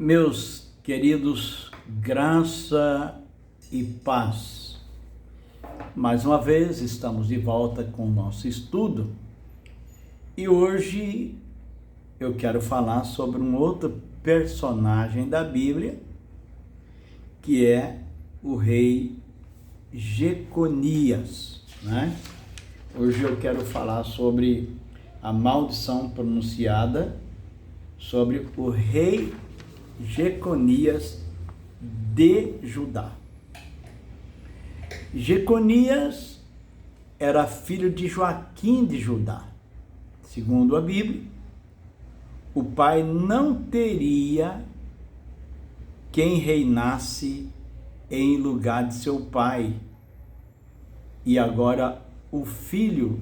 Meus queridos, graça e paz. Mais uma vez estamos de volta com o nosso estudo e hoje eu quero falar sobre um outro personagem da Bíblia, que é o rei Jeconias, né? Hoje eu quero falar sobre a maldição pronunciada sobre o rei Jeconias de Judá. Jeconias era filho de Joaquim de Judá. Segundo a Bíblia, o pai não teria quem reinasse em lugar de seu pai. E agora o filho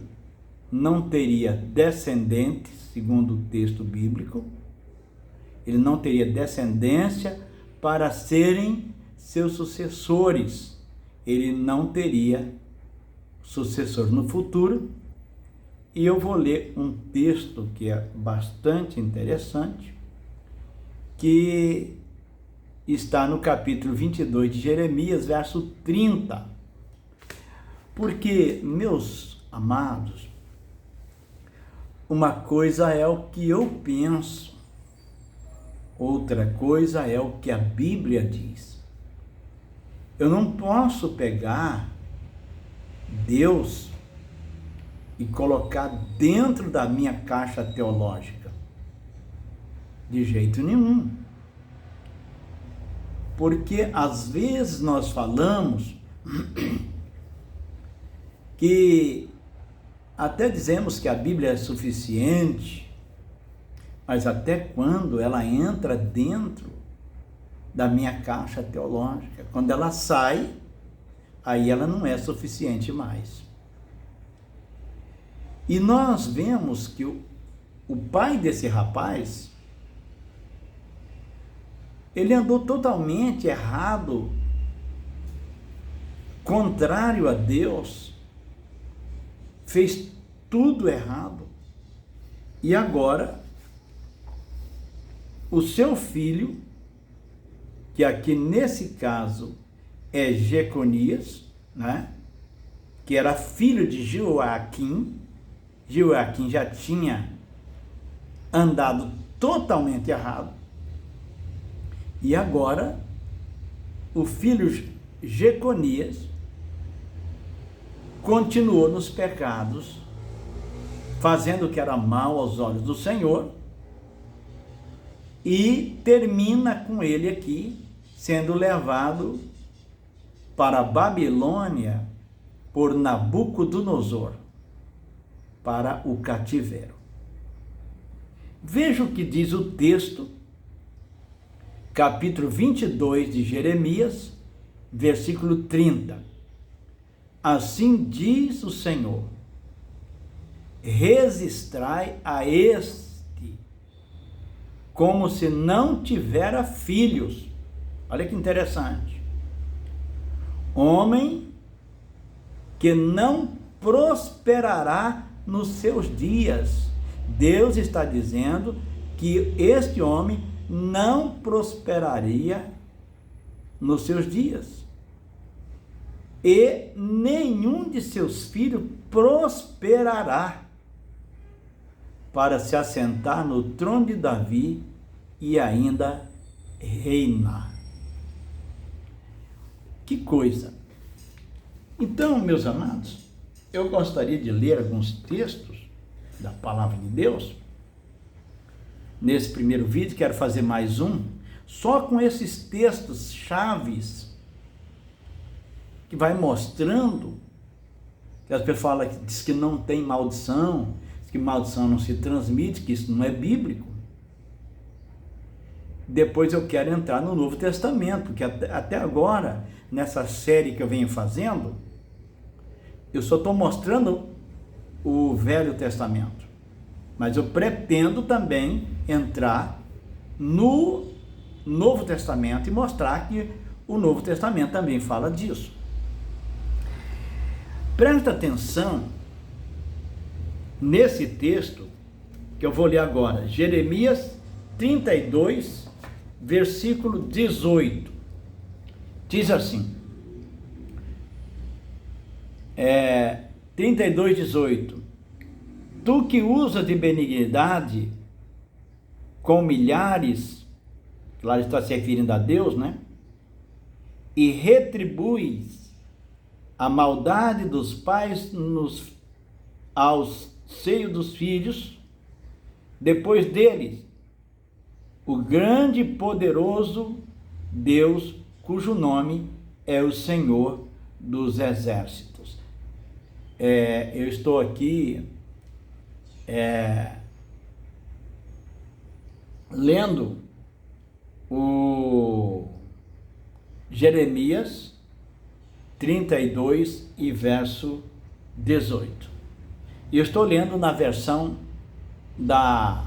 não teria descendentes, segundo o texto bíblico. Ele não teria descendência para serem seus sucessores. Ele não teria sucessor no futuro. E eu vou ler um texto que é bastante interessante, que está no capítulo 22 de Jeremias, verso 30. Porque, meus amados, uma coisa é o que eu penso, outra coisa é o que a Bíblia diz. Eu não posso pegar Deus e colocar dentro da minha caixa teológica. De jeito nenhum. Porque às vezes nós falamos que até dizemos que a Bíblia é suficiente, mas até quando ela entra dentro da minha caixa teológica? Quando ela sai, aí ela não é suficiente mais. E nós vemos que o pai desse rapaz, ele andou totalmente errado, contrário a Deus, fez tudo errado. E agora, o seu filho, que aqui nesse caso é Jeconias, né? Que era filho de Joaquim. Joaquim já tinha andado totalmente errado. E agora, o filho Jeconias continuou nos pecados, fazendo o que era mal aos olhos do Senhor, e termina com ele aqui, sendo levado para a Babilônia por Nabucodonosor, para o cativeiro. Veja o que diz o texto, capítulo 22 de Jeremias, versículo 30. Assim diz o Senhor: registrai a este como se não tivera filhos. Olha que interessante. Homem que não prosperará nos seus dias. Deus está dizendo que este homem não prosperaria nos seus dias. E nenhum de seus filhos prosperará para se assentar no trono de Davi e ainda reinar. Que coisa! Então, meus amados, eu gostaria de ler alguns textos da Palavra de Deus. Nesse primeiro vídeo, quero fazer mais um, só com esses textos chaves, que vai mostrando que as pessoas falam, diz que não tem maldição, que maldição não se transmite, que isso não é bíblico. Depois eu quero entrar no Novo Testamento, porque até agora, nessa série que eu venho fazendo, eu só estou mostrando o Velho Testamento, mas eu pretendo também entrar no Novo Testamento e mostrar que o Novo Testamento também fala disso. Presta atenção nesse texto que eu vou ler agora, Jeremias 32, versículo 18. Diz assim, 32:18. Tu que usas de benignidade com milhares, lá ele está se referindo a Deus, né? E retribuis a maldade dos pais aos seios dos filhos, depois deles, o grande e poderoso Deus, cujo nome é o Senhor dos Exércitos. Eu estou aqui lendo o Jeremias 32 e verso 18. E eu estou lendo na versão da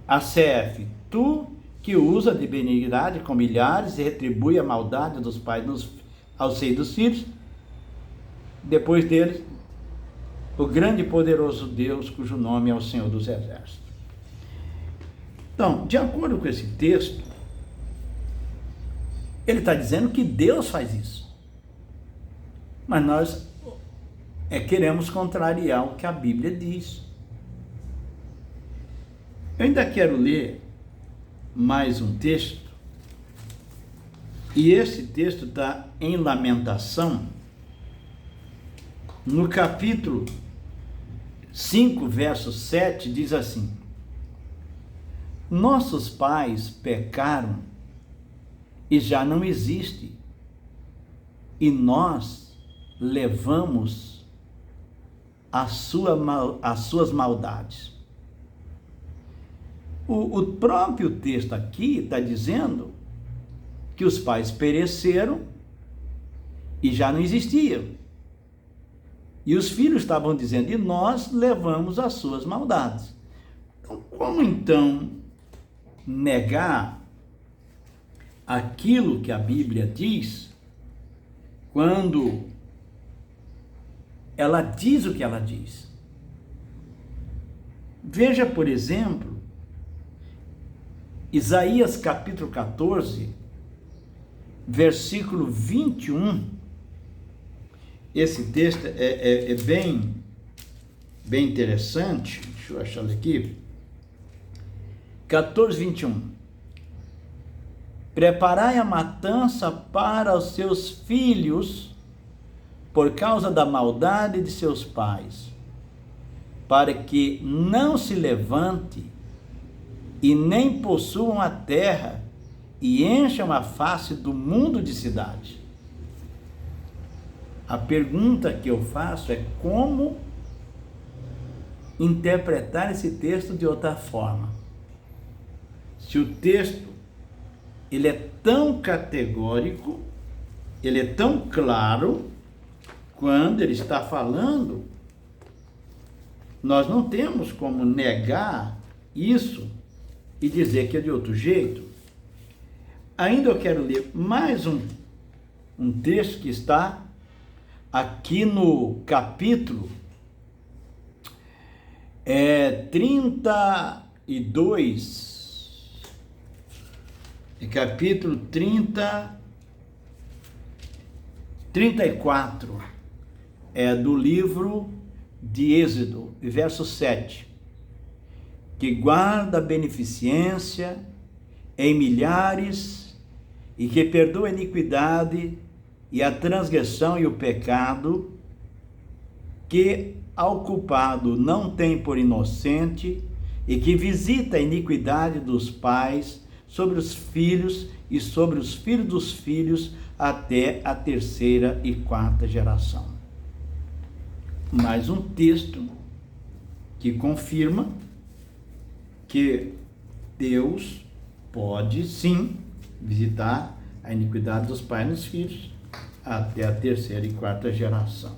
ACF. Tu que usa de benignidade com milhares e retribui a maldade dos pais aos seios dos filhos, depois deles, o grande e poderoso Deus, cujo nome é o Senhor dos Exércitos. Então, de acordo com esse texto, ele está dizendo que Deus faz isso. Mas nós queremos contrariar o que a Bíblia diz. Eu ainda quero ler mais um texto, e esse texto está em Lamentação, no capítulo 5, verso 7, diz assim: nossos pais pecaram e já não existe, e nós levamos as suas maldades. O próprio texto aqui está dizendo que os pais pereceram e já não existiam. E os filhos estavam dizendo, e nós levamos as suas maldades. Então, como então negar aquilo que a Bíblia diz, quando ela diz o que ela diz? Veja, por exemplo, Isaías capítulo 14, versículo 21. Esse texto é bem interessante. Deixa eu achar aqui. 14, 21. Preparai a matança para os seus filhos, por causa da maldade de seus pais, para que não se levante e nem possuam a terra e encham a face do mundo de cidade. A pergunta que eu faço é como interpretar esse texto de outra forma. Se o texto ele é tão categórico, ele é tão claro, quando ele está falando, nós não temos como negar isso e dizer que é de outro jeito. Ainda eu quero ler mais um texto que está aqui no capítulo 32, capítulo 34, do livro de Êxodo, verso 7, que guarda a beneficência em milhares e que perdoa a iniquidade e a transgressão e o pecado, que ao culpado não tem por inocente, e que visita a iniquidade dos pais sobre os filhos e sobre os filhos dos filhos até a terceira e quarta geração. Mais um texto que confirma que Deus pode sim visitar a iniquidade dos pais nos filhos até a terceira e quarta geração.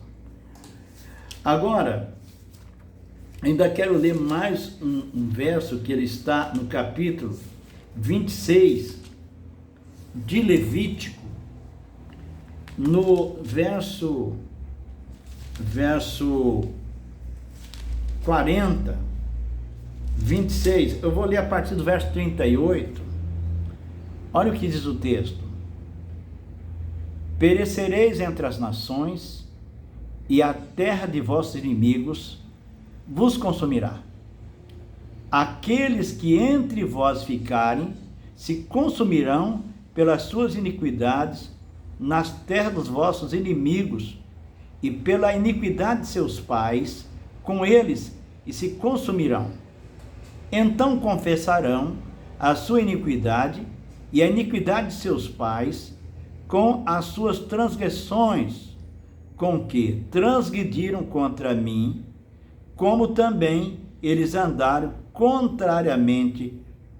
Agora, ainda quero ler mais um verso que ele está no capítulo 26 de Levítico, no verso 40, 26, eu vou ler a partir do verso 38, Olha o que diz o texto: perecereis entre as nações, e a terra de vossos inimigos vos consumirá. Aqueles que entre vós ficarem se consumirão pelas suas iniquidades nas terras dos vossos inimigos, e pela iniquidade de seus pais com eles, e se consumirão. Então confessarão a sua iniquidade e a iniquidade de seus pais com as suas transgressões, com que transgrediram contra mim, como também eles andaram contrariamente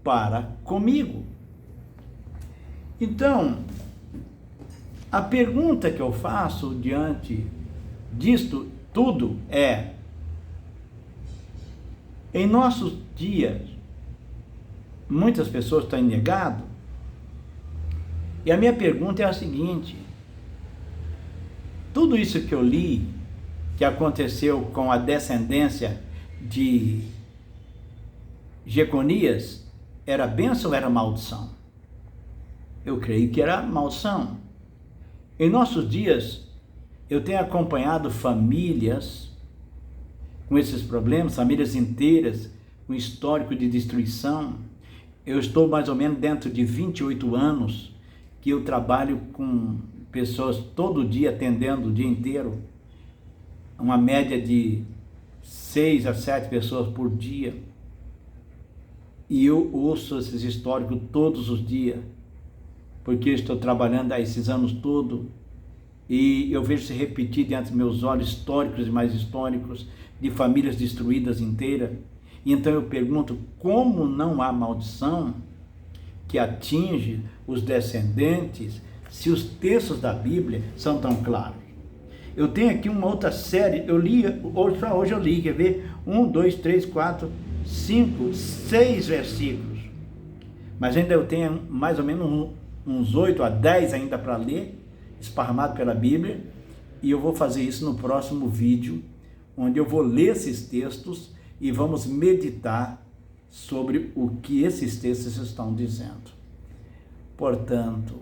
para comigo. Então, a pergunta que eu faço diante disto tudo é: em nossos dias, muitas pessoas estão em negado, e a minha pergunta é a seguinte: tudo isso que eu li, que aconteceu com a descendência de Jeconias, era bênção ou era maldição? Eu creio que era maldição. Em nossos dias, eu tenho acompanhado famílias com esses problemas, famílias inteiras com histórico de destruição. Eu estou mais ou menos dentro de 28 anos que eu trabalho com pessoas todo dia, atendendo o dia inteiro, uma média de 6 a 7 pessoas por dia, e eu ouço esses históricos todos os dias, porque eu estou trabalhando há esses anos todos, e eu vejo se repetir diante dos meus olhos históricos e mais históricos, de famílias destruídas inteiras. E então eu pergunto: como não há maldição que atinge os descendentes, se os textos da Bíblia são tão claros? Eu tenho aqui uma outra série, eu li, só hoje eu li, quer ver? 1, 2, 3, 4, 5, 6 versículos. Mas ainda eu tenho mais ou menos uns 8 a 10 ainda para ler, esparramado pela Bíblia, e eu vou fazer isso no próximo vídeo, onde eu vou ler esses textos e vamos meditar sobre o que esses textos estão dizendo. Portanto,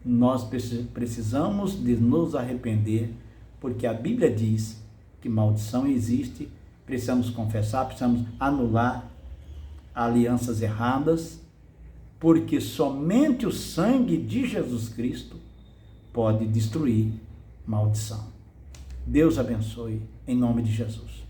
nós precisamos de nos arrepender, porque a Bíblia diz que maldição existe, precisamos confessar, precisamos anular alianças erradas, porque somente o sangue de Jesus Cristo pode destruir maldição. Deus abençoe, em nome de Jesus.